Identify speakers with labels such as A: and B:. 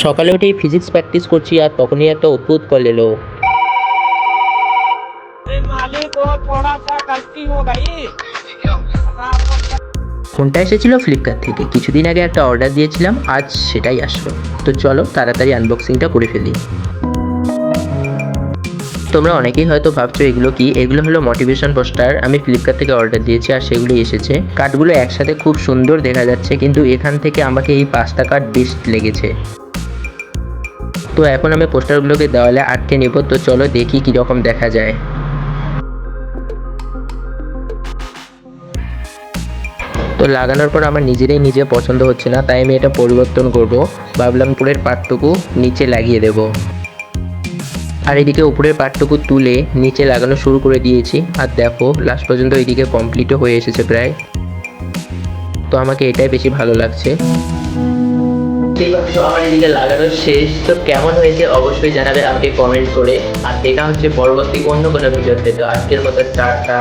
A: সকালে উঠেই physics practice করছি আর তখনই একটা অদ্ভুত কল এলো। ফোনটা এসেছিল ফ্লিপকার্ট থেকে। কিছুদিন আগে একটা অর্ডার দিয়েছিলাম, আজ সেটাই আসলো। তো চলো তাড়াতাড়ি আনবক্সিংটা করে ফেলি। তোমরা অনেকেই হয়তো ভাবছো এগুলো কি। এগুলো হলো মোটিভেশন পোস্টার। আমি ফ্লিপকার্ট থেকে অর্ডার দিয়েছি আর সেগুলো এসেছে। কার্ডগুলো একসাথে খুব সুন্দর দেখা যাচ্ছে, কিন্তু এখান থেকে আমাকে এই 5টা কার্ড বেস্ট লেগেছে। তো এখন আমি পোস্টারগুলোকে দেওয়ালে আটকে নেব। তো চলো দেখি কীরকম দেখা যায়। তো লাগানোর পর আমার নিজে পছন্দ হচ্ছে না, তাই আমি এটা পরিবর্তন করব। ভাবলাম উপরের পার্টটুকু নিচে লাগিয়ে দেব। আর এদিকে উপরের পার্টটুকু তুলে নিচে লাগানো শুরু করে দিয়েছি। আর দেখো লাস্ট পর্যন্ত এদিকে কমপ্লিটও হয়ে এসেছে প্রায়। তো আমাকে এটাই বেশি ভালো লাগছে। আমার এদিকে লাগানো শেষ। তো কেমন হয়েছে অবশ্যই জানাবে আমাকে কমেন্ট করে। আর দেখা হচ্ছে পরবর্তী অন্য কোনো ভিডিওতে। তো আজকের মতো টাটা।